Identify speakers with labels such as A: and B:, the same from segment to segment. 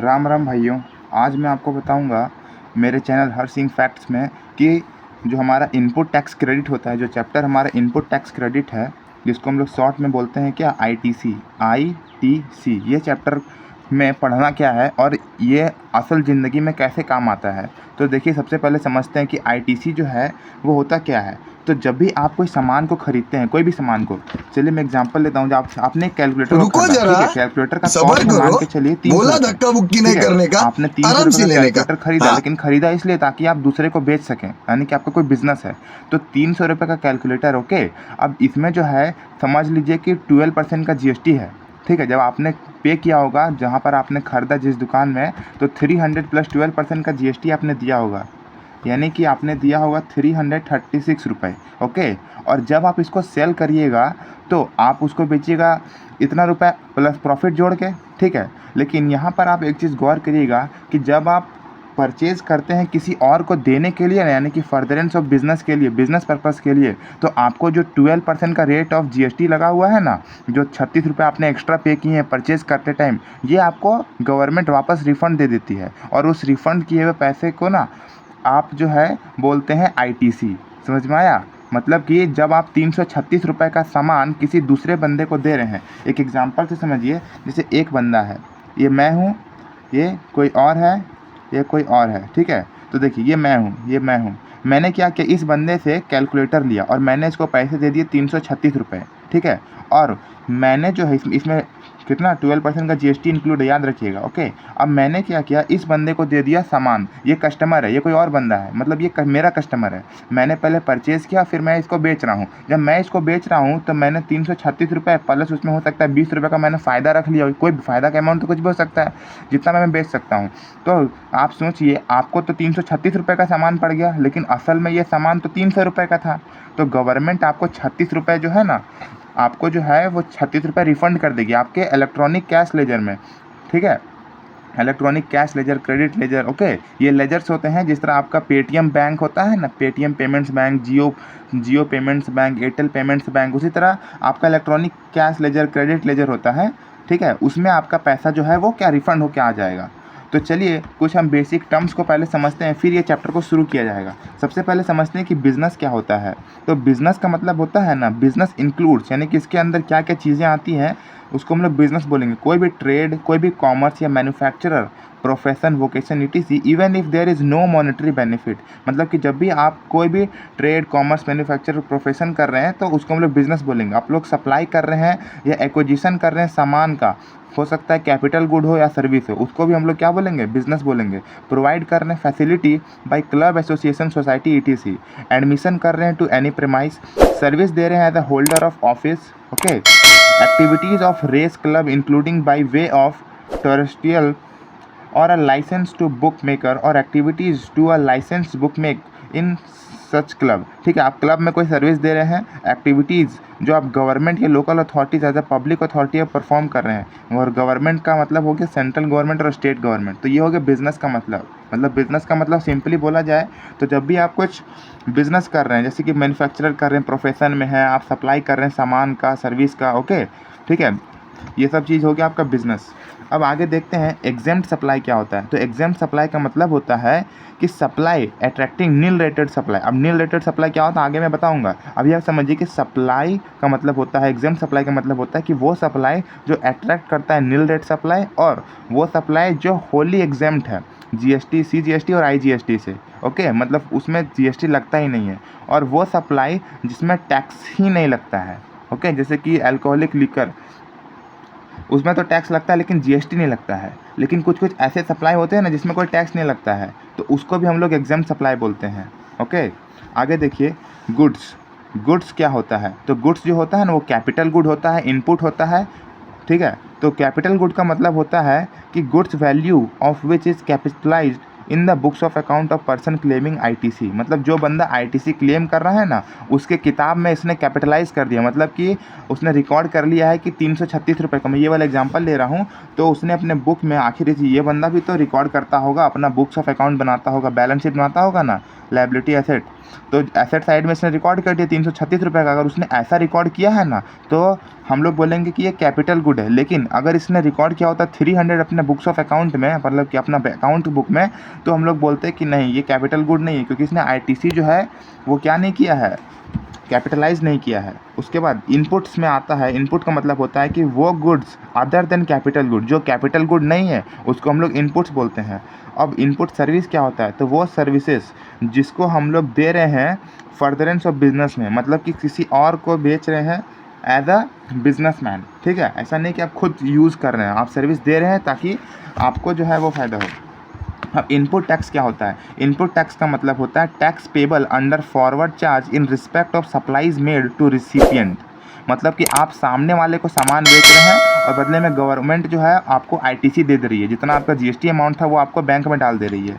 A: राम राम भाइयों। आज मैं आपको बताऊंगा मेरे चैनल हर सिंह फैक्ट्स में कि जो हमारा इनपुट टैक्स क्रेडिट होता है, जो चैप्टर हमारा इनपुट टैक्स क्रेडिट है, जिसको हम लोग शॉर्ट में बोलते हैं क्या, आईटीसी, ये चैप्टर में पढ़ना क्या है और ये असल ज़िंदगी में कैसे काम आता है। तो देखिए, सबसे पहले समझते हैं कि आईटीसी जो है वो होता क्या है। तो जब भी आप कोई सामान को खरीदते हैं, कोई भी सामान को, चलिए मैं एग्जांपल लेता हूँ। जब आपने कैलकुलेटर को
B: रुको
A: खरीदा,
B: जरा,
A: ठीक है, कैलकुलेटर का
B: सबर
A: कॉस्ट है मान
B: करो।
A: के चलिए 300
B: बोला
A: रुपये,
B: धक्का बुक्की नहीं
A: ठीक है।
B: करने का,
A: आपने 300
B: आराम
A: रुपये
B: से
A: का
B: लेने का।
A: कैलकुलेटर खरीदा,
B: हाँ,
A: लेकिन खरीदा इसलिए ताकि आप दूसरे को बेच सकें, यानी कि आपका कोई बिजनेस है। तो 300 रुपये का कैलकुलेटर, ओके। अब इसमें जो है समझ लीजिए कि 12% का जीएसटी है, ठीक है। जब आपने पे किया होगा जहाँ पर आपने खरीदा जिस दुकान में, तो 300 प्लस 12% का जीएसटी आपने दिया होगा, यानी कि आपने दिया होगा 336 रुपये, ओके। और जब आप इसको सेल करिएगा तो आप उसको बेचिएगा इतना रुपये प्लस प्रॉफिट जोड़ के, ठीक है। लेकिन यहाँ पर आप एक चीज़ गौर करिएगा कि जब आप परचेज़ करते हैं किसी और को देने के लिए, यानी कि फर्दरेंस ऑफ बिज़नेस के लिए, बिज़नेस पर्पज़ के लिए, तो आपको जो 12% का रेट ऑफ जीएसटी लगा हुआ है ना, जो 36 रुपये आपने एक्स्ट्रा पे किए हैं परचेज़ करते टाइम, ये आपको गवर्नमेंट वापस रिफ़ंड दे देती है। और उस रिफ़ंड किए हुए पैसे को ना आप जो है बोलते हैं आईटीसी। समझ में आया? मतलब कि जब आप 336 रुपये का सामान किसी दूसरे बंदे को दे रहे हैं, एक एग्जांपल से समझिए। जैसे एक बंदा है, ये मैं हूँ, ये कोई और है, ये कोई और है, ठीक है। तो देखिए, ये मैं हूँ, ये मैं हूँ। मैंने क्या किया, इस बंदे से कैलकुलेटर लिया और मैंने इसको पैसे दे दिए 336 रुपये, ठीक है। और मैंने जो है इसमें कितना 12% का जीएसटी इंक्लूड है, याद रखिएगा, ओके। अब मैंने क्या किया, इस बंदे को दे दिया सामान। ये कस्टमर है, ये कोई और बंदा है, मतलब ये मेरा कस्टमर है। मैंने पहले परचेज़ किया, फिर मैं इसको बेच रहा हूँ। जब मैं इसको बेच रहा हूँ तो मैंने 336 रुपये प्लस उसमें हो सकता है 20 रुपये का मैंने फ़ायदा रख लिया। कोई भी फ़ायदा का अमाउंट तो कुछ भी हो सकता है, जितना मैं बेच सकता हूँ। तो आप सोचिए, आपको तो 336 रुपये का सामान पड़ गया, लेकिन असल में ये सामान तो 300 रुपये का था। तो गवर्नमेंट आपको 36 रुपये जो है ना, आपको जो है वो 36 रुपये रिफ़ंड कर देगी आपके इलेक्ट्रॉनिक कैश लेजर में, ठीक है। Electronic cash ledger, credit laser, okay. ये लेजर्स होते हैं जिस तरह आपका पेटीएम बैंक होता है ना, Paytm payments bank, Jio payments bank, Airtel payments bank, उसी तरह आपका electronic cash ledger, credit ledger होता है, ठीक है। उसमें आपका पैसा जो है वो क्या रिफ़ंड होकर आ जाएगा। तो चलिए कुछ हम बेसिक टर्म्स को पहले समझते हैं, फिर ये चैप्टर को शुरू किया जाएगा। सबसे पहले समझते हैं कि बिज़नेस क्या होता है। तो बिज़नेस का मतलब होता है ना, बिज़नेस इंक्लूड्स, यानी कि इसके अंदर क्या क्या चीज़ें आती हैं उसको हम लोग बिज़नेस बोलेंगे। कोई भी ट्रेड, कोई भी कॉमर्स या manufacturer, profession, vocation, etc, even if there is no monetary benefit. मतलब कि जब भी आप कोई भी ट्रेड, कॉमर्स, मैन्युफैक्चर, प्रोफेशन कर रहे हैं तो उसको हम लोग बिज़नेस बोलेंगे। आप लोग सप्लाई कर रहे हैं या एक्विजिशन कर रहे हैं सामान का, हो सकता है कैपिटल गुड हो या सर्विस हो, उसको भी हम लोग क्या बोलेंगे, बिजनेस बोलेंगे। प्रोवाइड कर रहे हैं facility by club, association, society, etc. Admission कर रहे हैं टू एनी प्रेमाइस। सर्विस दे रहे हैं as a holder of office, okay. Activities of race club including by way of terrestrial और a licence to book maker और activities to a licence book make in such club, ठीक है। आप club में कोई सर्विस दे रहे हैं, एक्टिविटीज़ जो आप गवर्नमेंट या local authorities as a public authority आप परफॉर्म कर रहे हैं। और गवर्नमेंट का मतलब हो गया सेंट्रल गवर्नमेंट और स्टेट गवर्नमेंट। तो ये हो गया बिज़नेस का मतलब बिज़नेस का मतलब सिंपली बोला जाए तो जब भी आप कुछ बिज़नेस कर रहे हैं, जैसे कि मैन्युफैक्चरर कर रहे हैं, प्रोफेशन में है, आप सप्लाई कर रहे हैं सामान का, सर्विस का, ओके, ठीक है। ये सब चीज़ हो गया आपका बिज़नेस। अब आगे देखते हैं एग्जेम्प्ट सप्लाई क्या होता है। तो एग्जेम्प्ट सप्लाई का मतलब होता है कि supply attracting nil rated supply. अब नील रेटेड सप्लाई क्या होता है आगे मैं बताऊंगा। अभी आप समझिए कि सप्लाई का मतलब होता है, एग्जेम्प्ट सप्लाई का मतलब होता है कि वो सप्लाई जो अट्रैक्ट करता है नील रेट सप्लाई, और वो सप्लाई जो होली एग्जेम्प्ट है जीएसटी, सीजीएसटी और आईजीएसटी से, ओके। मतलब उसमें जीएसटी लगता ही नहीं है। और वो सप्लाई जिसमें टैक्स ही नहीं लगता है, ओके। जैसे कि अल्कोहलिक लिकर, उसमें तो टैक्स लगता है लेकिन जीएसटी नहीं लगता है। लेकिन कुछ कुछ ऐसे सप्लाई होते हैं ना जिसमें कोई टैक्स नहीं लगता है, तो उसको भी हम लोग एग्जेम्प्ट सप्लाई बोलते हैं, ओके। आगे देखिए, गुड्स क्या होता है। तो गुड्स जो होता है ना वो कैपिटल गुड होता है, इनपुट होता है, ठीक है। तो कैपिटल गुड का मतलब होता है कि goods value of which is capitalised in the books of account of person claiming ITC. मतलब जो बंदा आईटीसी क्लेम कर रहा है ना, उसके किताब में इसने कैपिटलाइज कर दिया, मतलब कि उसने रिकॉर्ड कर लिया है कि 336 रुपये का। मैं ये वाला एग्जांपल ले रहा हूँ, तो उसने अपने बुक में, आखिर ये बंदा भी तो रिकॉर्ड करता होगा, अपना बुक्स ऑफ अकाउंट बनाता होगा, बैलेंस शीट बनाता होगा ना, लायबिलिटी एसेट, तो एसेट साइड में इसने रिकॉर्ड कर दिया 336 रुपये का। अगर उसने ऐसा रिकॉर्ड किया है ना तो हम लोग बोलेंगे कि ये कैपिटल गुड है। लेकिन अगर इसने रिकॉर्ड किया होता 300 अपने बुक्स ऑफ अकाउंट में, मतलब कि अपना अकाउंट बुक में, तो हम लोग बोलते हैं कि नहीं ये कैपिटल गुड नहीं है, क्योंकि इसने आईटीसी जो है वो क्या नहीं किया है, कैपिटलाइज नहीं किया है। उसके बाद इनपुट्स में आता है। इनपुट का मतलब होता है कि वो goods other than capital good, जो कैपिटल गुड नहीं है उसको हम लोग इनपुट्स बोलते हैं। अब इनपुट सर्विस क्या होता है, तो वो सर्विसेज जिसको हम लोग दे रहे हैं फर्दरेंस ऑफ बिजनेस में, मतलब कि किसी और को बेच रहे हैं एज अ बिजनेसमैन, ठीक है। ऐसा नहीं कि आप खुद यूज़ कर रहे हैं, आप सर्विस दे रहे हैं ताकि आपको जो है वो फ़ायदा हो। अब इनपुट टैक्स क्या होता है, इनपुट टैक्स का मतलब होता है tax payable under forward charge in respect of supplies made to recipient. मतलब कि आप सामने वाले को सामान बेच रहे हैं और बदले में गवर्नमेंट जो है आपको आईटीसी दे रही है, जितना आपका जीएसटी अमाउंट था वो आपको बैंक में डाल दे रही है।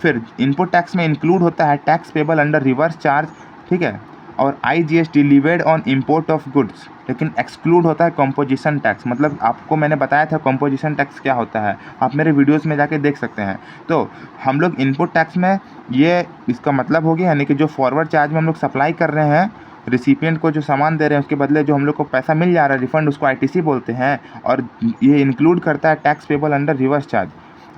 A: फिर इनपुट टैक्स में इंक्लूड होता है tax payable under reverse charge, ठीक है, और IGST levied on import of goods. लेकिन एक्सक्लूड होता है कंपोजिशन टैक्स। मतलब आपको मैंने बताया था कंपोजिशन टैक्स क्या होता है, आप मेरे वीडियोस में जाके देख सकते हैं। तो हम लोग इनपुट टैक्स में ये इसका मतलब हो गया, यानी कि जो फॉरवर्ड चार्ज में हम लोग सप्लाई कर रहे हैं रिसिपिएंट को, जो सामान दे रहे हैं उसके बदले जो हम लोग को पैसा मिल जा रहा है रिफंड, उसको आईटीसी बोलते हैं। और ये इंक्लूड करता है tax payable under reverse charge.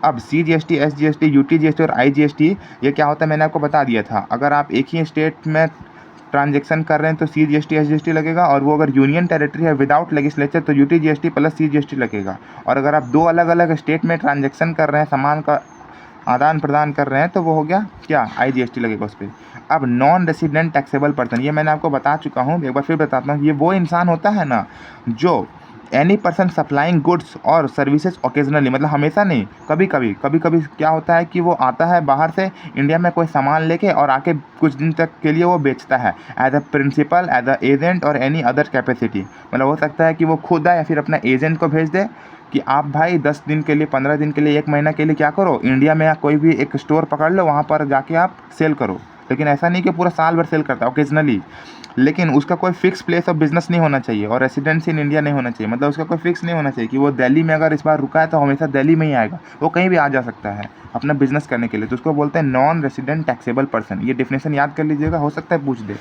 A: अब सीजीएसटी, एसजीएसटी, यूटीजीएसटी और आईजीएसटी ये क्या होता है मैंने आपको बता दिया था। अगर आप एक ही स्टेट में ट्रांजैक्शन कर रहे हैं तो सीजीएसटी एसजीएसटी लगेगा, और वो अगर यूनियन टेरिटरी है विदाउट लेजिस्लेचर तो यूटीजीएसटी प्लस सीजीएसटी लगेगा। और अगर आप दो अलग अलग स्टेट में ट्रांजैक्शन कर रहे हैं, सामान का आदान प्रदान कर रहे हैं, तो वो हो गया क्या, आईजीएसटी लगेगा उस पर। अब नॉन रेसिडेंट टैक्सेबल पर्सन, ये मैंने आपको बता चुका हूँ, एक बार फिर बताता हूँ। ये वो इंसान होता है ना जो एनी पर्सन सप्लाइंग गुड्स और सर्विसेज ओकेजनली, मतलब हमेशा नहीं, कभी कभी क्या होता है कि वो आता है बाहर से इंडिया में कोई सामान लेके और आके कुछ दिन तक के लिए वो बेचता है as a principal, as a agent और एनी अदर कैपेसिटी। मतलब हो सकता है कि वो खुद आए या फिर अपना एजेंट को भेज दे कि आप भाई 10 दिन के लिए, 15 दिन के लिए, 1 महीना के लिए क्या करो, इंडिया में कोई भी एक स्टोर पकड़ लो, वहाँ पर जाके आप सेल करो। लेकिन ऐसा नहीं कि पूरा साल भर सेल करता है, ओकेजनली। लेकिन उसका कोई फिक्स प्लेस ऑफ बिजनेस नहीं होना चाहिए और रेसिडेंसी इन इंडिया नहीं होना चाहिए। मतलब उसका कोई फिक्स नहीं होना चाहिए कि वो दिल्ली में अगर इस बार रुका है तो हमेशा दिल्ली में ही आएगा, वो कहीं भी आ जा सकता है अपना बिजनेस करने के लिए। तो उसको बोलते हैं नॉन रेसिडेंट टैक्सेबल पर्सन। ये डेफिनेशन याद कर लीजिएगा, हो सकता है पूछ दे।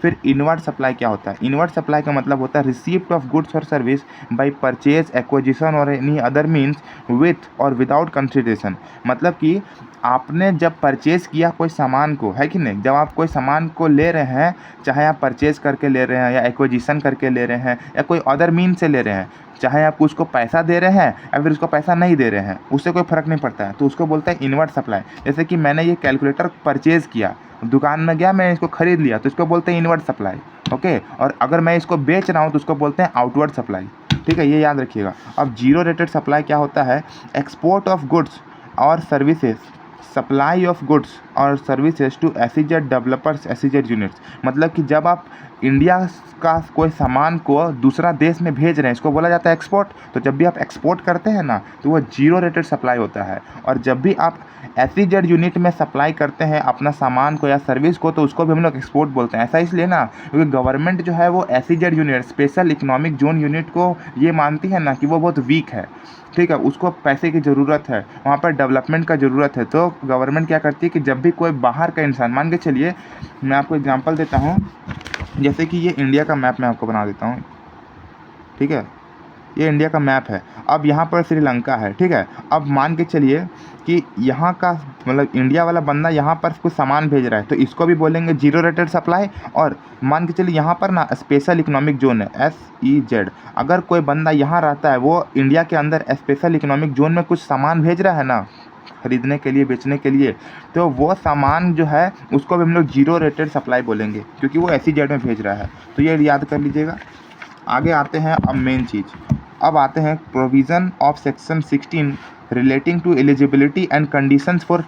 A: फिर इनवर्ड सप्लाई क्या होता है, इनवर्ड सप्लाई का मतलब होता है रिसीप्ट ऑफ गुड्स और सर्विस बाय परचेज, एक्विजिशन और एनी अदर मीन्स विथ और विदाउट कंसिडरेशन। मतलब कि आपने जब परचेज़ किया कोई सामान को, है कि नहीं, जब आप कोई सामान को ले रहे हैं, चाहे आप परचेज़ करके ले रहे हैं या एक्विजिशन करके ले रहे हैं या कोई अदर मीन से ले रहे हैं, चाहे आप उसको पैसा दे रहे हैं या फिर उसको पैसा नहीं दे रहे हैं, उससे कोई फ़र्क नहीं पड़ता है, तो उसको बोलते हैं इनवर्ड सप्लाई। जैसे कि मैंने ये कैलकुलेटर परचेज़ किया, दुकान में गया, मैंने इसको ख़रीद लिया, तो इसको बोलते हैं इनवर्ड सप्लाई, ओके। और अगर मैं इसको बेच रहा हूँ तो उसको बोलते हैं आउटवर्ड सप्लाई, ठीक है, ये याद रखिएगा। अब जीरो रेटेड सप्लाई क्या होता है, एक्सपोर्ट ऑफ गुड्स और सर्विसेज, सप्लाई ऑफ गुड्स और services to SEZ developers, SEZ units. मतलब कि जब आप इंडिया का कोई सामान को दूसरा देश में भेज रहे हैं, इसको बोला जाता है एक्सपोर्ट। तो जब भी आप एक्सपोर्ट करते हैं ना तो वो जीरो रेटेड सप्लाई होता है। और जब भी आप एसईजेड यूनिट में सप्लाई करते हैं अपना सामान को या सर्विस को, तो उसको भी हम लोग एक्सपोर्ट बोलते हैं। ऐसा इसलिए ना क्योंकि गवर्नमेंट जो है वो SEZ unit, special economic zone unit को ये मानती है ना कि वो बहुत वीक है, ठीक है, उसको पैसे की ज़रूरत है, वहाँ पर डेवलपमेंट का ज़रूरत है। तो गवर्नमेंट क्या करती है कि जब भी कोई बाहर का इंसान, मान के चलिए मैं आपको एग्जांपल देता हूँ, जैसे कि ये इंडिया का मैप मैं आपको बना देता हूँ, ठीक है, ये इंडिया का मैप है। अब यहाँ पर श्रीलंका है, ठीक है। अब मान के चलिए कि यहाँ का मतलब इंडिया वाला बंदा यहाँ पर कुछ सामान भेज रहा है, तो इसको भी बोलेंगे जीरो रेटेड सप्लाई। और मान के चलिए यहाँ पर ना स्पेशल इकोनॉमिक जोन है, SEZ। अगर कोई बंदा यहाँ रहता है, वो इंडिया के अंदर स्पेशल इकोनॉमिक जोन में कुछ सामान भेज रहा है ना खरीदने के लिए, बेचने के लिए, तो वो सामान जो है उसको भी हम लोग जीरो रेटेड सप्लाई बोलेंगे क्योंकि वो SEZ में भेज रहा है। तो ये याद कर लीजिएगा। आगे आते हैं अब मेन चीज़, अब आते हैं provision of section 16 relating to eligibility and conditions for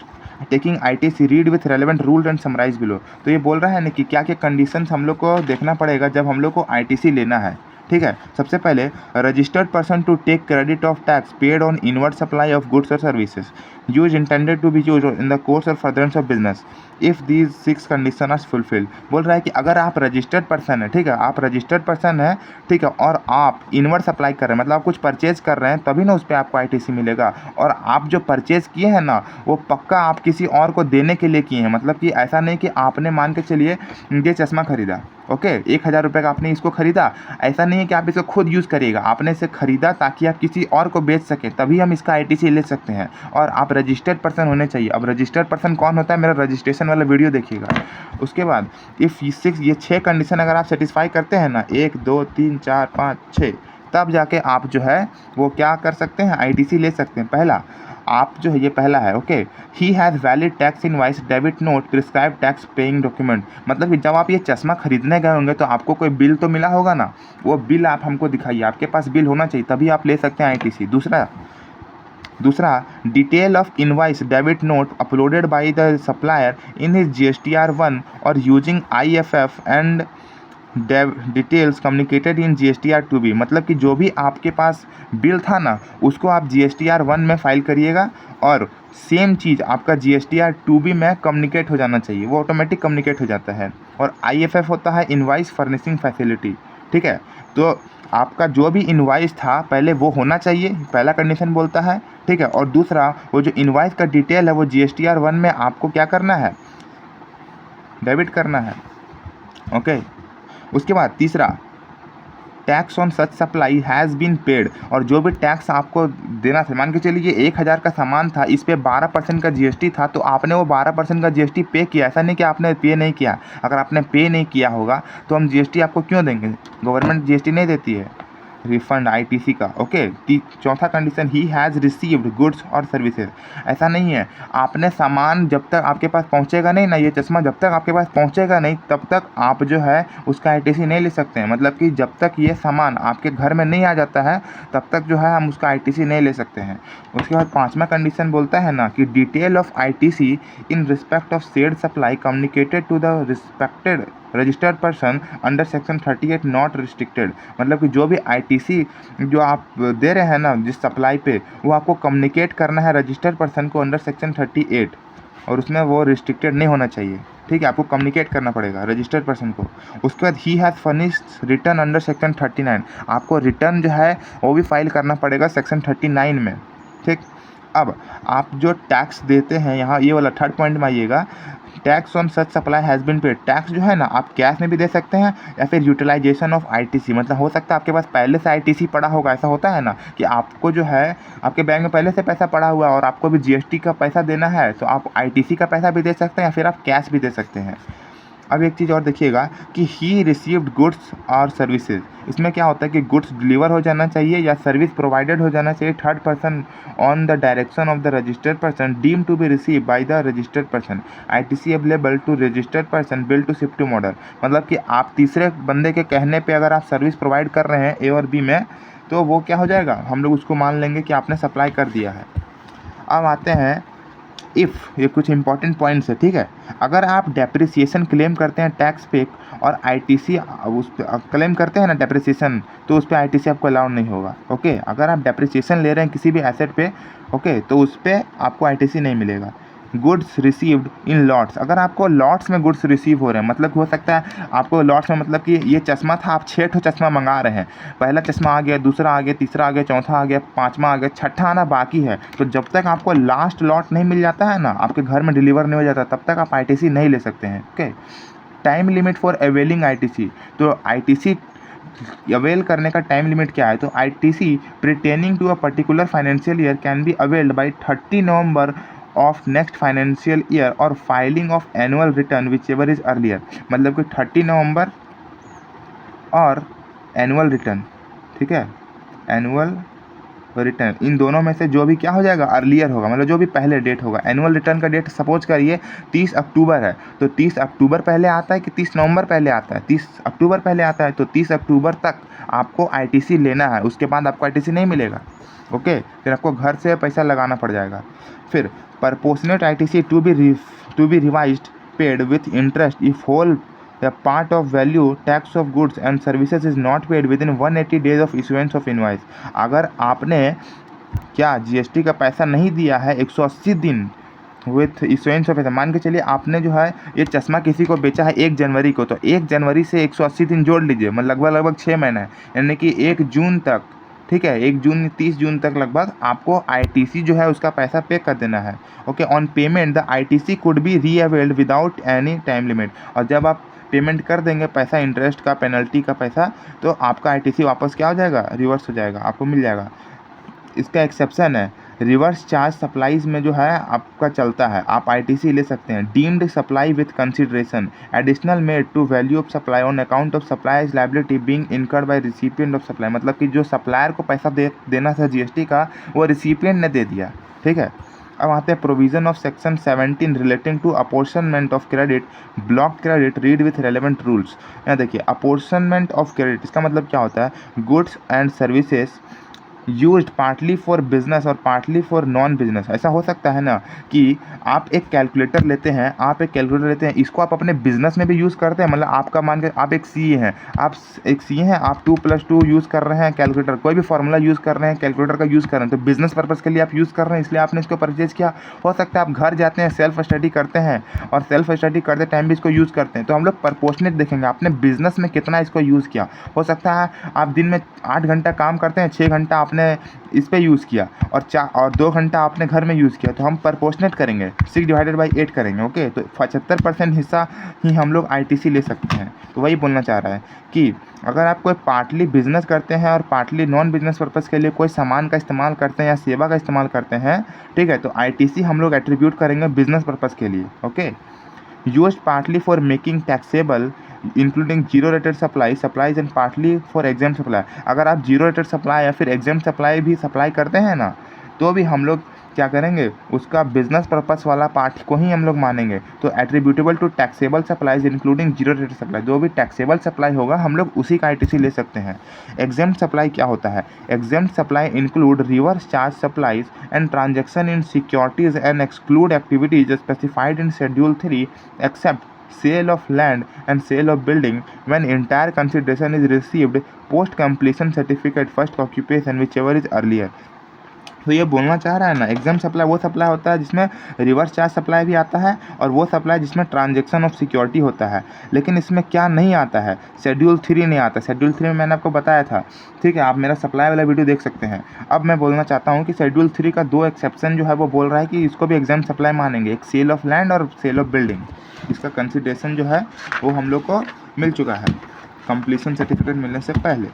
A: taking ITC, read with relevant rule and summarise below. तो ये बोल रहा है ना कि क्या क्या कंडीशंस हम लोग को देखना पड़ेगा जब हम लोग को ITC लेना है, ठीक है। सबसे पहले registered person to take credit of tax paid on inward supply of goods और services. Use intended to be use in the course और furtherance of business if these 6 condition are fulfilled. बोल रहा है कि अगर आप रजिस्टर्ड पर्सन है, ठीक है, आप रजिस्टर्ड पर्सन है, ठीक है, और आप इनवर्ड सप्लाई कर रहे हैं, मतलब आप कुछ परचेज कर रहे हैं, तभी ना उस पर आपको आईटीसी मिलेगा। और आप जो परचेज किए हैं ना, वो पक्का आप किसी और को देने के लिए किए हैं। मतलब कि ऐसा नहीं कि आपने मान के चलिए ये चश्मा खरीदा, ओके, 1000 रुपये का आपने इसको खरीदा, ऐसा नहीं है कि आप इसको खुद यूज़ करिएगा, आपने इसे खरीदा ताकि आप किसी और को बेच सकें, तभी हम इसका आईटीसी ले सकते हैं। और आप रजिस्टर्ड पर्सन होने चाहिए। अब रजिस्टर्ड पर्सन कौन होता है, मेरा रजिस्ट्रेशन वाला वीडियो देखिएगा। उसके बाद इफ़ ये 6 कंडीशन अगर आप सेटिस्फाई करते हैं ना, 1 2 3 4 5 6, तब जाके आप जो है वो क्या कर सकते हैं, आईटीसी ले सकते हैं। पहला आप जो है, ये पहला है, okay, he has valid tax invoice debit note prescribe tax paying document. मतलब कि जब आप ये चश्मा खरीदने गए होंगे तो आपको कोई बिल तो मिला होगा ना, वो बिल आप हमको दिखाइए, आपके पास बिल होना चाहिए, तभी आप ले सकते हैं आईटीसी। दूसरा detail of invoice debit note uploaded bye the supplier in his GSTR1 और using IFF and details communicated in GSTR2B। मतलब कि जो भी आपके पास बिल था ना, उसको आप GSTR1 में फाइल करिएगा और सेम चीज़ आपका GSTR2B में कम्युनिकेट हो जाना चाहिए, वो ऑटोमेटिक कम्युनिकेट हो जाता है। और IFF होता है इनवाइस फर्निशिंग फैसिलिटी, ठीक है। तो आपका जो भी इनवाइस था पहले वो होना चाहिए, पहला कंडीशन बोलता है, ठीक है। और दूसरा वो जो इनवाइस का डिटेल है वो GSTR1 में आपको क्या करना है, डेबिट करना है, ओके। उसके बाद तीसरा tax on such supply has been paid. और जो भी टैक्स आपको देना था, मान के चलिए 1000 का सामान था, इस पे 12% का GST था, तो आपने वो 12% का GST पे किया। ऐसा नहीं कि आपने पे नहीं किया। अगर आपने पे नहीं किया होगा तो हम GST आपको क्यों देंगे, गवर्नमेंट GST नहीं देती है, रिफंड आईटीसी का, ओके। चौथा condition he has received goods और सर्विसेज। ऐसा नहीं है, आपने सामान जब तक आपके पास पहुंचेगा नहीं ना, ये चश्मा जब तक आपके पास पहुंचेगा नहीं तब तक आप जो है उसका आईटीसी नहीं ले सकते हैं। मतलब कि जब तक ये सामान आपके घर में नहीं आ जाता है तब तक जो है हम उसका आईटीसी नहीं ले सकते हैं। उसके बाद पाँचवा कंडीशन बोलता है ना कि detail of ITC in respect of said supply communicated to the respected registered person under section 38 not restricted. मतलब कि जो भी आईटीसी जो आप दे रहे हैं ना जिस सप्लाई पे, वो आपको कम्युनिकेट करना है रजिस्टर्ड पर्सन को अंडर सेक्शन 38, और उसमें वो रिस्ट्रिक्टेड नहीं होना चाहिए, ठीक है। आपको कम्युनिकेट करना पड़ेगा रजिस्टर्ड पर्सन को। उसके बाद he has furnished return under section 39। आपको रिटर्न जो है वो भी फाइल करना पड़ेगा सेक्शन 39 में, ठीक। अब आप जो टैक्स देते हैं, यहाँ ये वाला थर्ड पॉइंट में आइएगा, tax on such supply has been paid. Tax जो है ना आप कैश में भी दे सकते हैं या फिर यूटिलाइजेशन ऑफ आईटीसी। मतलब हो सकता है आपके पास पहले से आईटीसी पड़ा होगा, ऐसा होता है ना कि आपको जो है आपके बैंक में पहले से पैसा पड़ा हुआ है और आपको भी जीएसटी का पैसा देना है, तो आप आईटीसी का पैसा भी दे सकते हैं या फिर आप कैश भी दे सकते हैं। अब एक चीज़ और देखिएगा कि ही रिसीव्ड गुड्स और सर्विसेज। इसमें क्या होता है कि गुड्स डिलीवर हो जाना चाहिए या सर्विस प्रोवाइडेड हो जाना चाहिए third person on the direction of the registered person deem to be receive by the registered person. ITC available to registered person bill to shift to model. मतलब कि आप तीसरे बंदे के कहने पे अगर आप सर्विस प्रोवाइड कर रहे हैं ए और बी में, तो वो क्या हो जाएगा, हम लोग उसको मान लेंगे कि आपने सप्लाई कर दिया है। अब आते हैं इफ़, ये कुछ इंपॉर्टेंट पॉइंट्स है, ठीक है। अगर आप डेप्रिसिएशन क्लेम करते हैं टैक्स पे और आईटीसी उस पर क्लेम करते हैं ना डेप्रिसिएशन, तो उस पर आईटीसी आपको अलाउड नहीं होगा, ओके। अगर आप डेप्रिसिएशन ले रहे हैं किसी भी एसेट पे, ओके, तो उस पर आपको आईटीसी नहीं मिलेगा। Goods received in lots. अगर आपको लॉट्स में गुड्स रिसीव हो रहे हैं, मतलब हो सकता है आपको लॉट्स में, मतलब कि ये चश्मा था, आप 6 ठो चश्मा मंगा रहे हैं, पहला चश्मा आ गया, दूसरा आ गया, तीसरा आ गया, चौथा आ गया, पाँचवा आ गया, छठा आना बाकी है। तो जब तक आपको लास्ट लॉट नहीं मिल जाता है ना, आपके घर में डिलीवर नहीं हो जाता, तब तक आप आईटीसी नहीं ले सकते हैं, okay. Time limit for availing ITC. तो आईटीसी अवेल करने का टाइम लिमिट क्या है, तो ITC pertaining to a particular financial year can be availed by 30 November of next financial year और filing of annual return whichever is earlier. मतलब कि 30 नवंबर और एनुअल रिटर्न, ठीक है, एनुअल रिटर्न, इन दोनों में से जो भी क्या हो जाएगा, अर्लियर होगा, मतलब जो भी पहले डेट होगा। एनुअल रिटर्न का डेट सपोज करिए 30 अक्टूबर है, तो 30 अक्टूबर पहले आता है कि 30 नवंबर पहले आता है, 30 अक्टूबर पहले आता है, तो 30 अक्टूबर तक आपको आईटीसी लेना है, उसके बाद आपको आईटीसी नहीं मिलेगा, ओके। फिर आपको घर से पैसा लगाना पड़ जाएगा। फिर proportionate ITC to be revised paid with interest if whole a part of value tax of goods and services is not paid within 180 days of issuance of invoice। अगर आपने क्या जीएसटी का पैसा नहीं दिया है 180 दिन विथ इशुएंस ऑफ पैसा, मान के चलिए आपने जो है ये चश्मा किसी को बेचा है 1 जनवरी को, तो 1 जनवरी से 180 दिन जोड़ लीजिए, मतलब लगभग 6 महीना है, यानी कि 1 जून तक, ठीक है, 1 जून 30 जून तक लगभग आपको आईटीसी जो है उसका पैसा पे कर देना है। Okay, on payment the ITC could be reavailed without any time limit, और जब आप पेमेंट कर देंगे पैसा, इंटरेस्ट का, पेनल्टी का पैसा, तो आपका आईटीसी वापस क्या हो जाएगा, रिवर्स हो जाएगा, आपको मिल जाएगा। इसका एक्सेप्शन है, रिवर्स चार्ज सप्लाईज में जो है आपका चलता है, आप आईटीसी ले सकते हैं। Deemed supply with consideration additional made to value of supply on account of supplies liability being incurred by recipient of supply, मतलब कि जो सप्लायर को पैसा देना था जीएसटी का, वो रिसिपिएंट ने दे दिया, ठीक है। अब आते हैं provision of section 17 relating to apportionment of credit, block credit, read with relevant rules. यहाँ देखिए, अपोर्शनमेंट ऑफ क्रेडिट, इसका मतलब क्या होता है, goods and services used partly for business और पार्टली फॉर नॉन बिजनेस। ऐसा हो सकता है ना कि आप एक कैलकुलेटर लेते हैं, इसको आप अपने बिजनेस में भी यूज़ करते हैं, मतलब आपका मान के आप एक सीए हैं, आप 2+2 यूज़ कर रहे हैं कैलकुलेटर, कोई भी फार्मूला यूज़ कर रहे हैं, कैलकुलेटर का यूज़ कर रहे हैं, तो बिजनेस पर्पज़ के लिए आप यूज़ कर रहे हैं, इसलिए आपने इसको परचेज किया। हो सकता है आप घर जाते हैं, सेल्फ स्टडी करते हैं, और सेल्फ स्टडी करते टाइम भी इसको यूज़ करते हैं, तो हम लोग प्रपोर्शनेट देखेंगे आपने बिजनेस में कितना इसको यूज़ किया। हो सकता है आप दिन में 8 घंटा काम करते हैं, 6 घंटा आपने इस पे यूज़ किया, और 2 घंटा आपने घर में यूज़ किया, तो हम प्रपोर्शनेट करेंगे, 6/8 करेंगे। ओके, तो 75% हिस्सा ही हम लोग आईटीसी ले सकते हैं। तो वही बोलना चाह रहा है कि अगर आप कोई पार्टली बिजनेस करते हैं और पार्टली नॉन बिजनेस पर्पज़ के लिए कोई सामान का इस्तेमाल करते हैं या सेवा का इस्तेमाल करते हैं, ठीक है, तो आईटीसी हम लोग एट्रीब्यूट करेंगे बिजनेस पर्पज़ के लिए। Okay, used partly for making taxable including zero rated supplies and partly for exempt supply. अगर आप जीरो रेटेड सप्लाई या फिर एग्जाम सप्लाई भी सप्लाई करते हैं ना, तो भी हम लोग क्या करेंगे, उसका बिजनेस पर्पस वाला पार्ट को ही हम लोग मानेंगे। तो attributable to taxable supplies including zero rated supply, जो भी टैक्सेबल सप्लाई होगा हम लोग उसी का आईटीसी ले सकते हैं। एग्जाम सप्लाई क्या होता है, exempt supply include reverse charge supplies and transaction in securities and exclude activities specified in schedule 3 except sale of land and sale of building when entire consideration is received post completion certificate first occupation whichever is earlier। तो ये बोलना चाह रहा है ना, exempt supply वो supply होता है जिसमें रिवर्स चार्ज सप्लाई भी आता है, और वो सप्लाई जिसमें ट्रांजैक्शन ऑफ सिक्योरिटी होता है। लेकिन इसमें क्या नहीं आता है, शेड्यूल 3 नहीं आता। शेड्यूल 3 में मैंने आपको बताया था, ठीक है, आप मेरा सप्लाई वाला वीडियो देख सकते हैं। अब मैं बोलना चाहता हूँ कि शेड्यूल 3 का 2 एक्सेप्शन जो है वो बोल रहा है कि इसको भी एग्जाम सप्लाई मानेंगे, एक सेल ऑफ लैंड और सेल ऑफ बिल्डिंग। इसका कंसिडरेशन जो है वो हम लोग को मिल चुका है कंप्लीशन सर्टिफिकेट मिलने से पहले।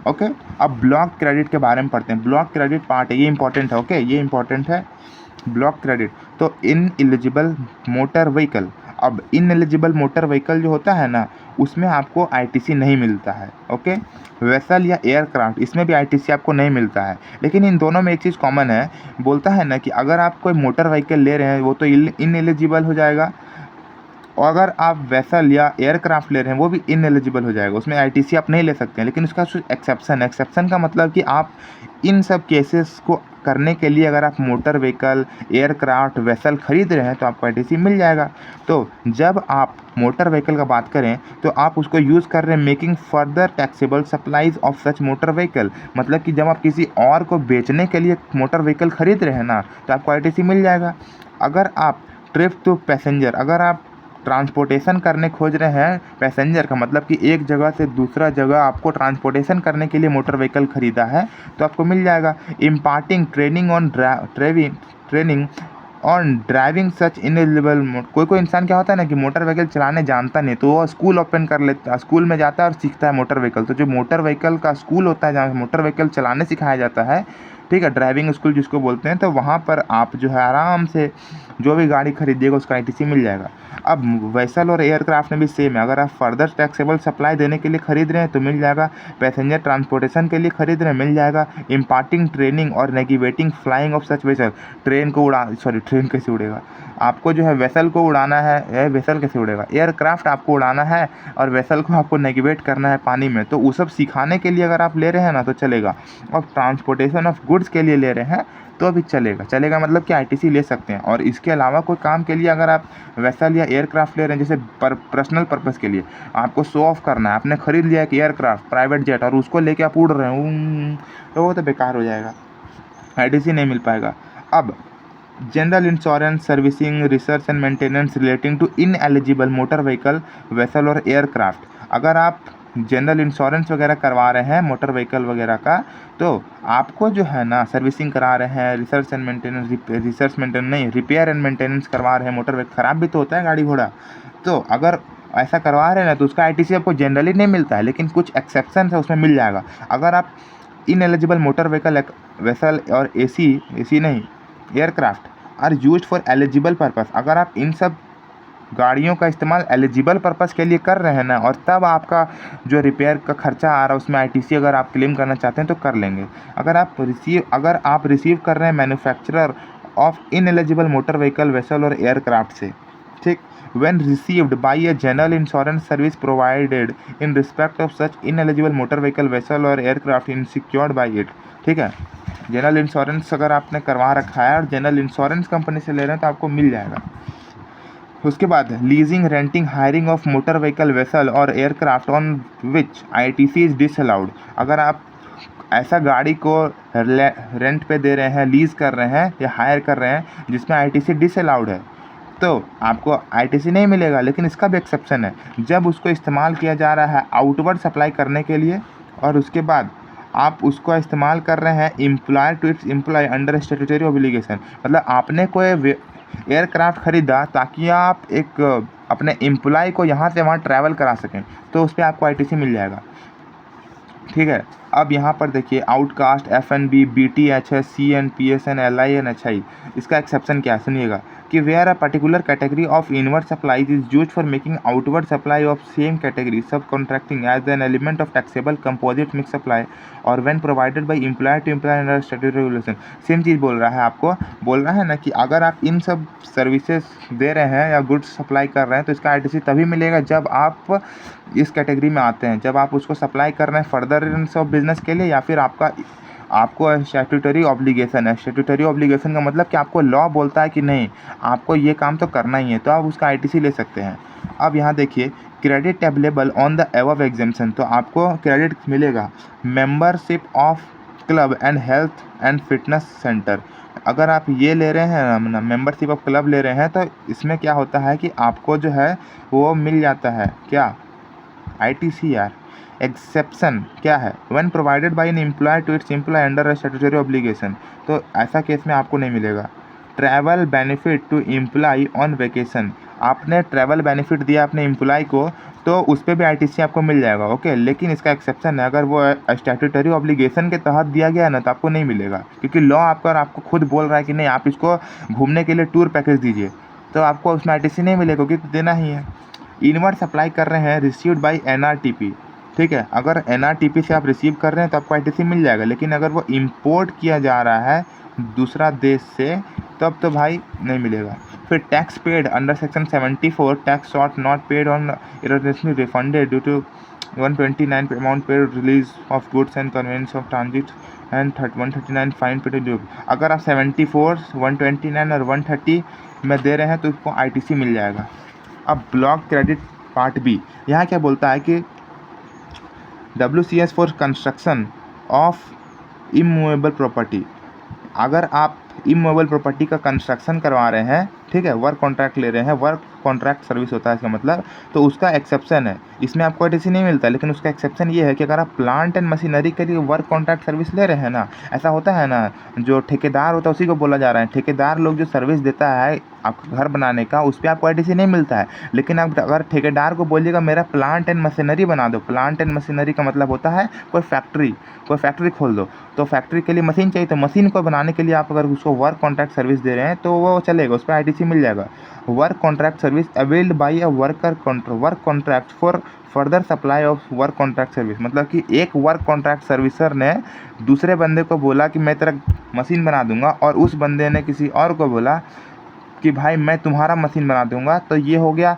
A: ओके, अब ब्लॉक क्रेडिट के बारे में पढ़ते हैं। ब्लॉक क्रेडिट पार्ट है, ये इंपॉर्टेंट है। ओके, ये इंपॉर्टेंट है ब्लॉक क्रेडिट। तो इन एलिजिबल मोटर व्हीकल, अब इन एलिजिबल मोटर व्हीकल जो होता है ना, उसमें आपको आईटीसी नहीं मिलता है। ओके, वेसल या एयरक्राफ्ट, इसमें भी आईटीसी आपको नहीं मिलता है। लेकिन इन दोनों में एक चीज़ कॉमन है, बोलता है ना कि अगर आप कोई मोटर व्हीकल ले रहे हैं वो तो इन एलिजिबल हो जाएगा, और अगर आप वेसल या एयरक्राफ्ट ले रहे हैं वो भी इनएलिजिबल हो जाएगा, उसमें आईटीसी आप नहीं ले सकते हैं। लेकिन उसका एक्सेप्शन का मतलब कि आप इन सब केसेस को करने के लिए अगर आप मोटर व्हीकल, एयरक्राफ्ट, वेसल खरीद रहे हैं तो आपको आईटीसी मिल जाएगा। तो जब आप मोटर व्हीकल का बात करें तो आप उसको यूज़ कर रहे हैं making further taxable supplies of such motor vehicle, मतलब कि जब आप किसी और को बेचने के लिए मोटर व्हीकल खरीद रहे हैं ना, तो आपको आईटीसी मिल जाएगा। अगर आप ट्रिप टू पैसेंजर, अगर आप ट्रांसपोर्टेशन करने खोज रहे हैं पैसेंजर का, मतलब कि एक जगह से दूसरा जगह आपको ट्रांसपोर्टेशन करने के लिए मोटर व्हीकल ख़रीदा है, तो आपको मिल जाएगा। Imparting training on driving such ineligible, कोई इंसान क्या होता है ना कि मोटर व्हीकल चलाने जानता नहीं, तो वो स्कूल ओपन कर लेता है, स्कूल में जाता है और सीखता है मोटर व्हीकल। तो जो मोटर व्हीकल का स्कूल होता है जहाँ मोटर व्हीकल चलाने सिखाया जाता है, ठीक है, ड्राइविंग स्कूल जिसको बोलते हैं, तो वहाँ पर आप जो है आराम से जो भी गाड़ी खरीदिएगा उसका आईटीसी मिल जाएगा। अब वेसल और एयरक्राफ्ट में भी सेम है, अगर आप फर्दर टैक्सेबल सप्लाई देने के लिए खरीद रहे हैं तो मिल जाएगा, पैसेंजर ट्रांसपोर्टेशन के लिए खरीद रहे हैं मिल जाएगा। इम्पार्टिंग ट्रेनिंग और navigating flying of such vessel, train कैसे उड़ेगा, आपको जो है वेसल को उड़ाना है, वेसल कैसे उड़ेगा, एयरक्राफ्ट आपको उड़ाना है और वेसल को आपको नेविगेट करना है पानी में, तो वो सब सिखाने के लिए अगर आप ले रहे हैं ना तो चलेगा। और ट्रांसपोर्टेशन ऑफ गुड्स के लिए ले रहे हैं तो भी चलेगा मतलब कि आईटीसी ले सकते हैं। और इसके अलावा कोई काम के लिए अगर आप वेसल या एयरक्राफ्ट ले रहे हैं, जैसे पर्सनल पर्पज़ के लिए आपको शो ऑफ करना है, आपने खरीद लिया एक एयरक्राफ्ट प्राइवेट जेट और उसको लेके आप उड़ रहे हैं, तो वो तो बेकार हो जाएगा। आईटीसी नहीं मिल पाएगा। अब general insurance, servicing, research and maintenance relating to ineligible motor vehicle, vessel और एयरक्राफ्ट। अगर आप जनरल इंश्योरेंस वगैरह करवा रहे हैं मोटर व्हीकल वगैरह का, तो आपको जो है ना सर्विसिंग करा रहे हैं, रिसर्च मेंटेनेंस नहीं, रिपेयर एंड मेंटेनेंस करवा रहे हैं, मोटर व्हीकल ख़राब भी तो होता है गाड़ी घोड़ा, तो अगर ऐसा करवा रहे हैं ना तो उसका आईटीसी आपको जनरली नहीं मिलता है, लेकिन कुछ एक्सेप्शन है उसमें मिल जाएगा। अगर आप इनएलिजिबल मोटर व्हीकल, वेसल और एसी नहीं, aircraft are used for eligible purpose, अगर आप इन सब गाड़ियों का इस्तेमाल एलिजिबल पर्पस के लिए कर रहे हैं ना, और तब आपका जो रिपेयर का खर्चा आ रहा है उसमें आईटीसी अगर आप क्लेम करना चाहते हैं तो कर लेंगे। अगर आप रिसीव कर रहे हैं manufacturer of ineligible motor vehicle, vessel और एयरक्राफ्ट से, ठीक, when received by a general insurance service provided in respect of such ineligible motor vehicle, vessel or aircraft insured by it, ठीक है। जनरल इंश्योरेंस अगर आपने करवा रखा है और जनरल इंश्योरेंस कंपनी से ले रहे हैं तो आपको मिल जाएगा। उसके बाद leasing, renting, hiring of motor vehicle, vessel और aircraft on which ITC is disallowed. अगर आप ऐसा गाड़ी को रेंट पे दे रहे हैं, लीज कर रहे हैं या हायर कर रहे हैं जिसमें आईटीसी डिसअलाउड है, तो आपको आईटीसी नहीं मिलेगा। लेकिन इसका भी एक्सेप्शन है, जब उसको इस्तेमाल किया जा रहा है आउटवर्ड सप्लाई करने के लिए, और उसके बाद आप उसको इस्तेमाल कर रहे हैं employer to its employee under statutory obligation, मतलब आपने कोई एयरक्राफ्ट खरीदा ताकि आप एक अपने एम्प्लॉय को यहाँ से वहाँ ट्रैवल करा सकें, तो उस पर आपको आईटीसी मिल जाएगा, ठीक है। अब यहाँ पर देखिए outcast, FNB, BTHS, CNPSN, LIN, HI, इसका एक्सेप्शन क्या है सुनिएगा कि where a particular category of inward supplies is used for making outward supply of same category sub contracting as an element of taxable composite mix supply और when provided by employer to employer under statutory regulation. Same चीज़ बोल रहा है, आपको बोल रहा है ना कि अगर आप इन सब सर्विसेज दे रहे हैं या गुड्स सप्लाई कर रहे हैं तो इसका आईटीसी तभी मिलेगा जब आप इस कैटेगरी में आते हैं, जब आप उसको सप्लाई कर रहे हैं फर्दरेंस ऑफ बिजनेस के लिए, या फिर आपको स्टैट्यूटरी ऑब्लिगेशन है। स्टैट्यूटरी ऑब्लिगेशन का मतलब कि आपको लॉ बोलता है कि नहीं आपको ये काम तो करना ही है, तो आप उसका आईटीसी ले सकते हैं। अब यहाँ देखिए credit available on the above exemption, तो आपको क्रेडिट मिलेगा membership of club and health and fitness centre. अगर आप ये ले रहे हैं ना मेंबरशिप ऑफ क्लब ले रहे हैं, तो इसमें क्या होता है कि आपको जो है वो मिल जाता है क्या, आईटीसी यार। एक्सेप्शन क्या है, when provided by an employer to its employee under a statutory obligation, तो ऐसा केस में आपको नहीं मिलेगा। Travel benefit to employee on vacation, आपने ट्रैवल बेनिफिट दिया अपने एम्प्लॉय को तो उस पर भी आईटीसी आपको मिल जाएगा, ओके। लेकिन इसका एक्सेप्शन है, अगर वो स्टैट्यूटरी ऑब्लिगेशन के तहत दिया गया है ना तो आपको नहीं मिलेगा, क्योंकि लॉ आपको खुद बोल रहा है कि नहीं आप इसको घूमने के लिए टूर पैकेज दीजिए, तो आपको उसमें आईटीसी नहीं मिलेगा क्योंकि देना ही है। इनवर्ड सप्लाई कर रहे हैं रिसीव्ड बाय एनआरटीपी, ठीक है, अगर एनआरटीपी से आप रिसीव कर रहे हैं तो आपको आईटीसी मिल जाएगा। लेकिन अगर वो इंपोर्ट किया जा रहा है दूसरा देश से तब तो भाई नहीं मिलेगा। फिर tax paid under section 74, tax short not paid on irrationally refunded due to 129 amount paid release of goods and conveyance of transit and 139 fine paid due. अगर आप 74, 129 और 130 में दे रहे हैं तो उसको आईटीसी मिल जाएगा। अब ब्लॉक क्रेडिट पार्ट बी, यहाँ क्या बोलता है कि WCS for construction of immovable property, अगर आप इमूवेबल प्रॉपर्टी का कंस्ट्रक्शन करवा रहे हैं, ठीक है, वर्क कॉन्ट्रैक्ट ले रहे हैं, वर्क कॉन्ट्रैक्ट सर्विस होता है इसका मतलब, तो उसका एक्सेप्शन है। इसमें आपको आईटीसी नहीं मिलता, लेकिन उसका एक्सेप्शन ये है कि अगर आप प्लांट एंड मशीनरी के लिए वर्क कॉन्ट्रैक्ट सर्विस ले रहे हैं ना, ऐसा होता है ना, जो ठेकेदार होता है उसी को बोला जा रहा है, ठेकेदार लोग जो सर्विस देता है आपका घर बनाने का, उस पर आपको आईटीसी नहीं मिलता है। लेकिन आप अगर ठेकेदार को बोलिएगा मेरा प्लांट एंड मशीनरी बना दो, प्लांट एंड मशीनरी का मतलब होता है कोई फैक्ट्री खोल दो, तो फैक्ट्री के लिए मशीन चाहिए, तो मशीन को बनाने के लिए आप अगर उसको वर्क कॉन्ट्रैक्ट सर्विस दे रहे हैं तो वो चलेगा, उस पर आईटीसी मिल जाएगा। Work contract service availed bye a work contract for further supply of work contract service, मतलब कि एक वर्क कॉन्ट्रैक्ट सर्विसर ने दूसरे बंदे को बोला कि मैं तेरा मशीन बना दूंगा, और उस बंदे ने किसी और को बोला कि भाई मैं तुम्हारा मशीन बना दूंगा, तो ये हो गया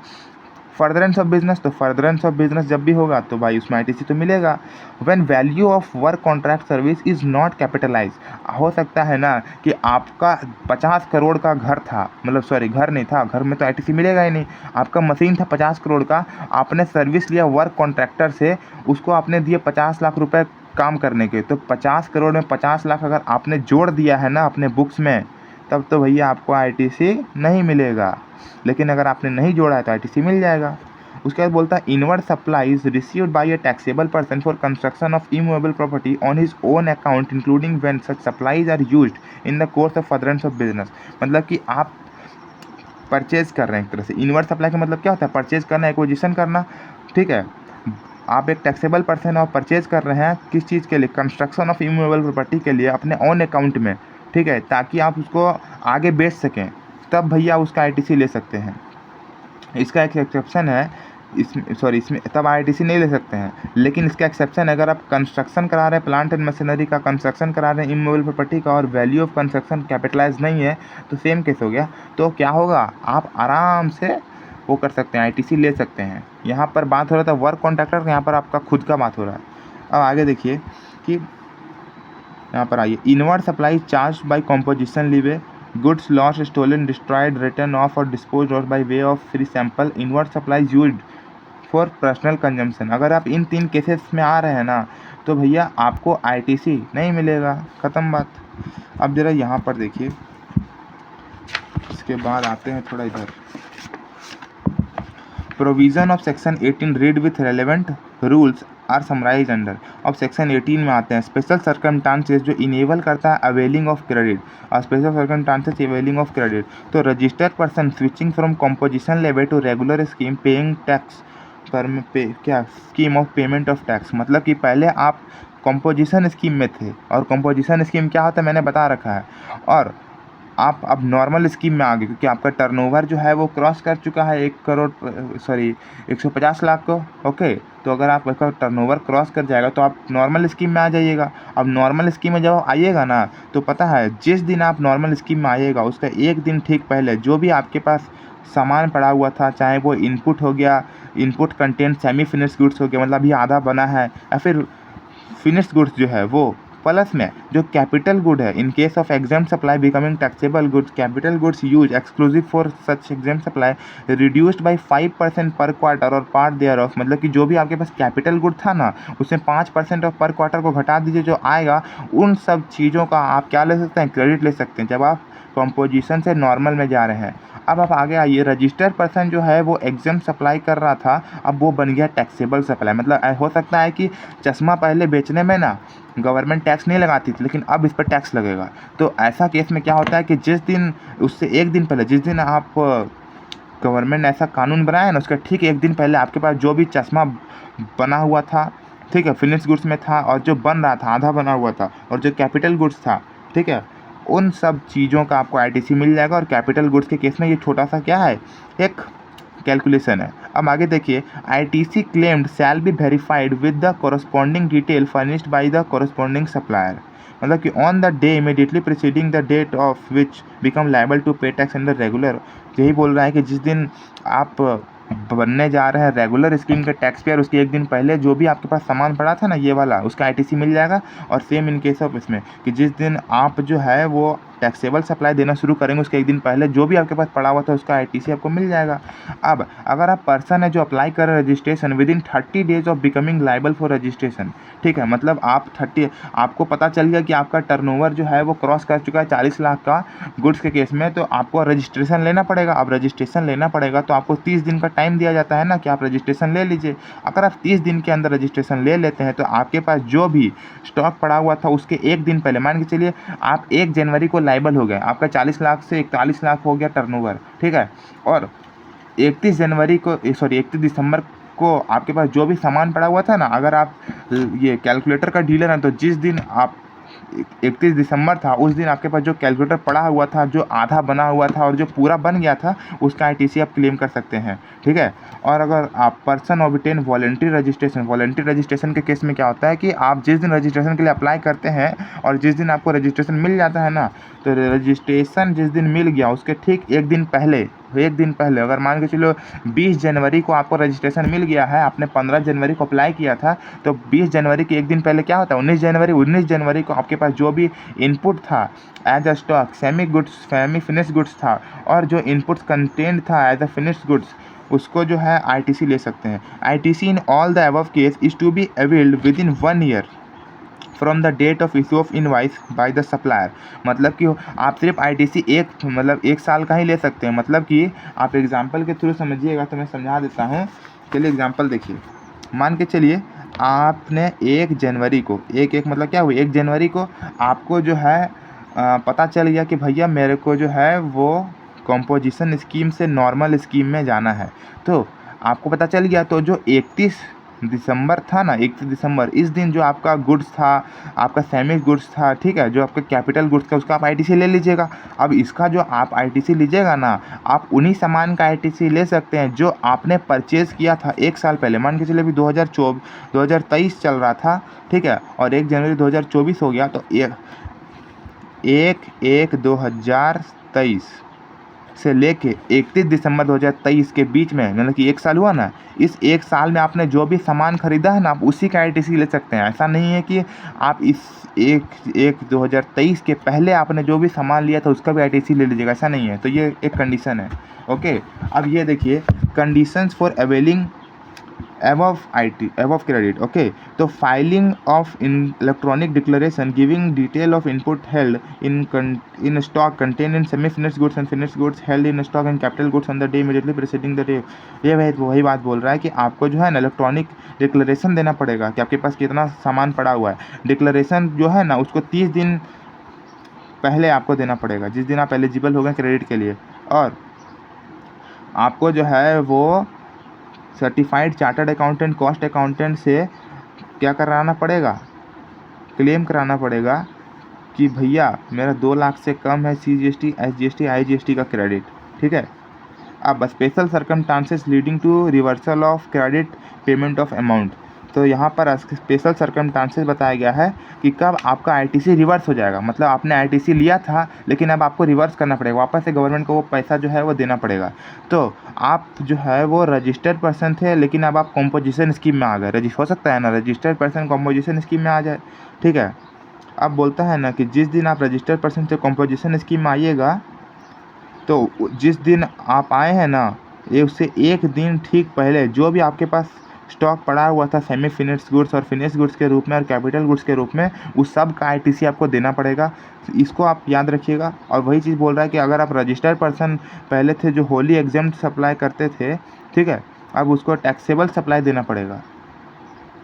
A: फर्दरेंस ऑफ बिजनेस। तो फर्दरेंस ऑफ बिजनेस जब भी होगा तो भाई उसमें आईटीसी तो मिलेगा। When value of work contract service is not capitalise, हो सकता है ना कि आपका 50 करोड़ का घर था, मतलब सॉरी घर नहीं था, घर में तो आईटीसी मिलेगा ही नहीं, आपका मशीन था 50 करोड़ का, आपने सर्विस लिया वर्क कॉन्ट्रैक्टर से, उसको आपने दिए 50 लाख रुपए काम करने के। तो 50 करोड़ में 50 लाख अगर आपने जोड़ दिया है ना अपने बुक्स में, तब तो भैया आपको आईटीसी नहीं मिलेगा, लेकिन अगर आपने नहीं जोड़ा है तो आईटीसी मिल जाएगा। उसके बाद बोलता है inward supplies received by a taxable person for construction of immovable property on his own account including when such supplies are used in the course of furtherance of business. मतलब कि आप परचेज कर रहे हैं एक तरह से। इनवर्ड सप्लाई का मतलब क्या होता है? परचेज करना, एक्विजिशन करना, ठीक है। आप एक टैक्सेबल पर्सन और परचेज कर रहे हैं किस चीज़ के लिए? कंस्ट्रक्शन ऑफ इमूवेबल प्रॉपर्टी के लिए अपने ओन अकाउंट में, ठीक है, ताकि आप उसको आगे बेच सकें, तब भैया उसका आईटीसी ले सकते हैं। इसका एक एक्सेप्शन है, इसमें तब आईटीसी नहीं ले सकते हैं, लेकिन इसका एक्सेप्शन अगर आप कंस्ट्रक्शन करा रहे हैं, प्लांट एंड मशीनरी का कंस्ट्रक्शन करा रहे हैं इमूवेबल प्रॉपर्टी का, और वैल्यू ऑफ कंस्ट्रक्शन कैपिटलाइज नहीं है, तो सेम केस हो गया। तो क्या होगा? आप आराम से वो कर सकते हैं, आईटीसी ले सकते हैं। यहाँ पर बात हो रहा था वर्क कॉन्ट्रैक्टर का, यहाँ पर आपका खुद का बात हो रहा है। अब आगे देखिए कि यहाँ पर आइए, inward supply charge by composition levy, goods lost, stolen, destroyed, written off और dispose off by way of free sample, inward supply used for personal consumption. अगर आप इन 3 केसेस में आ रहे हैं ना, तो भैया आपको आईटीसी नहीं मिलेगा, ख़त्म बात। अब जरा यहाँ पर देखिए, इसके बाद आते हैं थोड़ा इधर, provision of section 18 read with relevant rules are summarise under. अब सेक्शन 18 में आते हैं स्पेशल सर्कमस्टांसेस जो इनेबल करता है अवेलिंग ऑफ क्रेडिट, और special circumstances availing of credit. तो registered person switching from composition levy to regular scheme paying tax क्या scheme of payment of tax. मतलब कि पहले आप कॉम्पोजिशन स्कीम में थे, और कॉम्पोजिशन स्कीम क्या होता है मैंने बता रखा है, और आप अब नॉर्मल स्कीम में आ गए क्योंकि आपका टर्नओवर जो है वो क्रॉस कर चुका है 150 लाख को। ओके, तो अगर आप का टर्नओवर क्रॉस कर जाएगा तो आप नॉर्मल स्कीम में आ जाइएगा। अब नॉर्मल स्कीम में जब आइएगा ना, तो पता है जिस दिन आप नॉर्मल स्कीम में आइएगा उसका एक दिन ठीक पहले जो भी आपके पास सामान पड़ा हुआ था, चाहे वो इनपुट हो गया, input content semi finish goods हो गया, मतलब अभी आधा बना है, या फिर फिनिश गुड्स जो है वो, प्लस में जो कैपिटल गुड है, in case of exempt supply becoming taxable goods, capital goods use exclusive for such exempt supply reduced by 5% per quarter और पार्ट देयर ऑफ। मतलब कि जो भी आपके पास कैपिटल गुड था ना, उसमें 5% ऑफ पर क्वार्टर को घटा दीजिए, जो आएगा उन सब चीज़ों का आप क्या ले सकते हैं? क्रेडिट ले सकते हैं, जब आप कंपोजिशन से नॉर्मल में जा रहे हैं। अब आप आगे आइए, रजिस्टर्ड पर्सन जो है वो एग्जाम सप्लाई कर रहा था, अब वो बन गया टैक्सेबल सप्लाई। मतलब हो सकता है कि चश्मा पहले बेचने में ना गवर्नमेंट टैक्स नहीं लगाती थी, लेकिन अब इस पर टैक्स लगेगा। तो ऐसा केस में क्या होता है कि जिस दिन, उससे एक दिन पहले, जिस दिन आप गवर्नमेंट ने ऐसा कानून बनाया ना, उसका ठीक एक दिन पहले आपके पास जो भी चश्मा बना हुआ था, ठीक है, फिनिश गुड्स में था, और जो बन रहा था आधा बना हुआ था, और जो कैपिटल गुड्स था, ठीक है, उन सब चीज़ों का आपको आईटीसी मिल जाएगा। और कैपिटल गुड्स के केस में ये छोटा सा क्या है, एक कैलकुलेशन है। अब आगे देखिए, ITC claimed shall be verified with the corresponding detail furnished by the corresponding supplier. मतलब कि on the day immediately preceding the date of which become liable to pay tax under regular. यही बोल रहा है कि जिस दिन आप बनने जा रहे हैं रेगुलर स्कीम के टैक्स पेयर, उसके एक दिन पहले जो भी आपके पास सामान पड़ा था ना, ये वाला, उसका आईटीसी मिल जाएगा। और सेम इन केस ऑफ इसमें कि जिस दिन आप जो है वो टैक्सेबल सप्लाई देना शुरू करेंगे, उसके एक दिन पहले जो भी आपके पास पड़ा हुआ था उसका आईटीसी आपको मिल जाएगा। अब अगर आप पर्सन है जो अप्लाई कर रहे हैं registration with in 30 days of becoming liable for registration, ठीक है, मतलब आपको पता चल गया कि आपका टर्नओवर जो है वो क्रॉस कर चुका है 40 लाख का गुड्स के केस में, तो आपको रजिस्ट्रेशन लेना पड़ेगा। अब रजिस्ट्रेशन लेना पड़ेगा तो आपको 30 दिन का टाइम दिया जाता है ना कि आप रजिस्ट्रेशन ले लीजिए। अगर आप 30 दिन के अंदर रजिस्ट्रेशन ले लेते हैं तो आपके पास जो भी स्टॉक पड़ा हुआ था उसके एक दिन पहले, मान के चलिए आप 1 जनवरी को लायबल हो गए, आपका 40 लाख से 41 लाख हो गया टर्नओवर, ठीक है, और 31 दिसंबर को आपके पास जो भी सामान पड़ा हुआ था ना, अगर आप ये कैलकुलेटर का डीलर हैं तो जिस दिन आप 31 दिसंबर था उस दिन आपके पास जो कैलकुलेटर पड़ा हुआ था, जो आधा बना हुआ था और जो पूरा बन गया था, उसका आईटीसी आप क्लेम कर सकते हैं, ठीक है। और अगर आप पर्सन ऑब्टेन वॉलंटरी रजिस्ट्रेशन के केस में क्या होता है कि आप जिस दिन रजिस्ट्रेशन के लिए अप्लाई करते हैं और जिस दिन आपको रजिस्ट्रेशन मिल जाता है ना, तो रजिस्ट्रेशन जिस दिन मिल गया उसके ठीक एक दिन पहले, अगर मान के चलो 20 जनवरी को आपको रजिस्ट्रेशन मिल गया है, आपने 15 जनवरी को अप्लाई किया था, तो 20 जनवरी के एक दिन पहले क्या होता है, 19 जनवरी को आपके पास जो भी इनपुट था as a stock, semi finish goods था, और जो इनपुट कंटेंट था एज अ फिनिश गुड्स, उसको जो है आईटीसी ले सकते हैं। ITC in all the above case is to be availed within 1 year, from the date of issue of invoice by the supplier. मतलब कि आप सिर्फ ITC एक साल का ही ले सकते हैं। मतलब कि आप एग्जाम्पल के थ्रू समझिएगा तो मैं समझा देता हूँ। चलिए एग्जाम्पल देखिए, मान के चलिए आपने 1 जनवरी को मतलब क्या हुआ, 1 जनवरी को आपको जो है पता चल गया कि भैया मेरे को जो है वो कंपोजिशन स्कीम से नॉर्मल स्कीम में जाना है। तो आपको पता चल गया, तो जो 31 दिसंबर था ना, 31 दिसंबर, इस दिन जो आपका गुड्स था, आपका सेमी गुड्स था, ठीक है, जो आपका कैपिटल गुड्स था, उसका आप ITC ले लीजिएगा। अब इसका जो आप ITC लीजिएगा ना, आप उन्हीं सामान का ITC ले सकते हैं जो आपने परचेज़ किया था 1 साल पहले। मान के चलिए अभी 2023 चल रहा था, ठीक है, और 1 जनवरी 2024 हो गया, तो 1/1/2023 से लेके 31 दिसंबर 2023 के बीच में, मतलब कि 1 साल हुआ ना, इस 1 साल में आपने जो भी सामान खरीदा है ना, आप उसी का ITC ले सकते हैं। ऐसा नहीं है कि आप इस 1/1/2023 के पहले आपने जो भी सामान लिया था उसका भी ITC ले लीजिएगा, ऐसा नहीं है। तो ये एक कंडीशन है। ओके, अब ये देखिए conditions for availing above credit। Okay, तो filing of electronic declaration giving detail of input held in stock contain in semi finished goods and finished goods held in stock and capital goods on the day immediately preceding the day. ये वही बात बोल रहा है कि आपको जो है ना इलेक्ट्रॉनिक डिक्लेरेशन देना पड़ेगा कि आपके पास कितना सामान पड़ा हुआ है। डिक्लेरेशन जो है ना उसको 30 दिन पहले आपको देना पड़ेगा, जिस दिन आप एलिजिबल हो गए क्रेडिट के लिए। और आपको जो है वो certified chartered accountant, cost accountant से क्या कराना पड़ेगा, क्लेम कराना पड़ेगा कि भैया मेरा 2 लाख से कम है CGST, SGST, IGST का क्रेडिट, ठीक है। अब special circumstances leading to reversal of credit payment of amount. तो यहाँ पर स्पेशल सर्कमस्टांसेस बताया गया है कि कब आपका ITC रिवर्स हो जाएगा। मतलब आपने ITC लिया था लेकिन अब आपको रिवर्स करना पड़ेगा, वापस से गवर्नमेंट को वो पैसा जो है वो देना पड़ेगा। तो आप जो है वो रजिस्टर्ड पर्सन थे लेकिन अब आप कंपोजिशन स्कीम में आ गए। हो सकता है ना रजिस्टर्ड पर्सन कंपोजिशन स्कीम में आ जाए, ठीक है। अब बोलता है ना कि जिस दिन आप रजिस्टर्ड पर्सन से कंपोजिशन स्कीम में आइएगा, तो जिस दिन आप आए हैं ना, ये उससे 1 दिन ठीक पहले जो भी आपके पास स्टॉक पड़ा हुआ था सेमी फिनिश्ड गुड्स और फिनिश्ड गुड्स के रूप में और कैपिटल गुड्स के रूप में, उस सब का ITC आपको देना पड़ेगा। इसको आप याद रखिएगा। और वही चीज़ बोल रहा है कि अगर आप रजिस्टर्ड पर्सन पहले थे जो होली एग्जेम्प्ट सप्लाई करते थे, ठीक है, अब उसको टैक्सेबल सप्लाई देना पड़ेगा।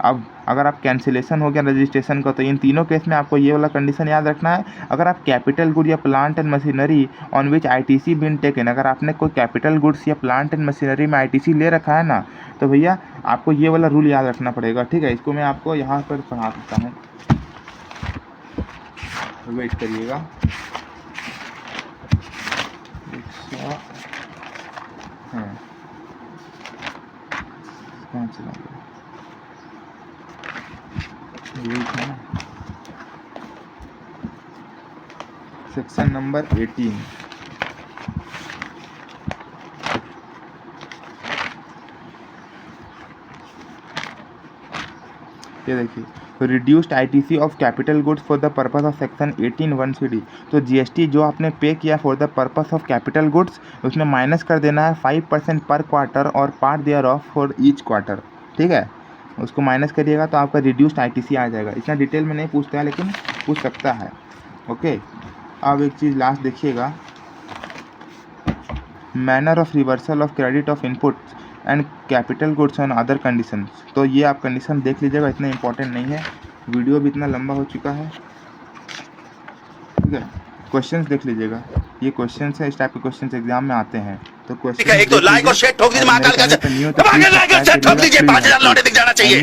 A: अब अगर आप कैंसिलेशन हो गया रजिस्ट्रेशन का, तो इन तीनों केस में आपको ये वाला कंडीशन याद रखना है। अगर आप कैपिटल गुड या plant and machinery on which ITC been taken, अगर आपने कोई कैपिटल गुड्स या प्लांट एंड मशीनरी में ITC ले रखा है ना, तो भैया आपको ये वाला रूल याद रखना पड़ेगा, ठीक है। इसको मैं आपको यहाँ पर पढ़ा सकता हूँ, वेट करिएगा। Section number 18। ये देखिए, reduced ITC of capital goods for the purpose of section 18(1)(c)(d)। तो GST जो आपने पे किया for the purpose of capital goods, उसमें माइनस कर देना है 5% पर क्वार्टर और part thereof for each quarter, ठीक है। उसको माइनस करिएगा तो आपका रिड्यूस्ड ITC आ जाएगा। इतना डिटेल में नहीं पूछता है लेकिन पूछ सकता है। ओके, अब एक चीज़ लास्ट देखिएगा, manner of reversal of credit of input and capital goods on other conditions. तो ये आप कंडीशन देख लीजिएगा, इतना इंपॉर्टेंट नहीं है। वीडियो भी इतना लंबा हो चुका है, ठीक है। क्वेश्चंस देख लीजिएगा, ये क्वेश्चंस है, इस टाइप के क्वेश्चंस एग्जाम में आते हैं। तो क्वेश्चन
B: एक तो लाइक और शेयर ठोक दीजिए, महाकाल का लाइक और शेयर ठोक दीजिए, 5000 लौटे दिख जाना चाहिए।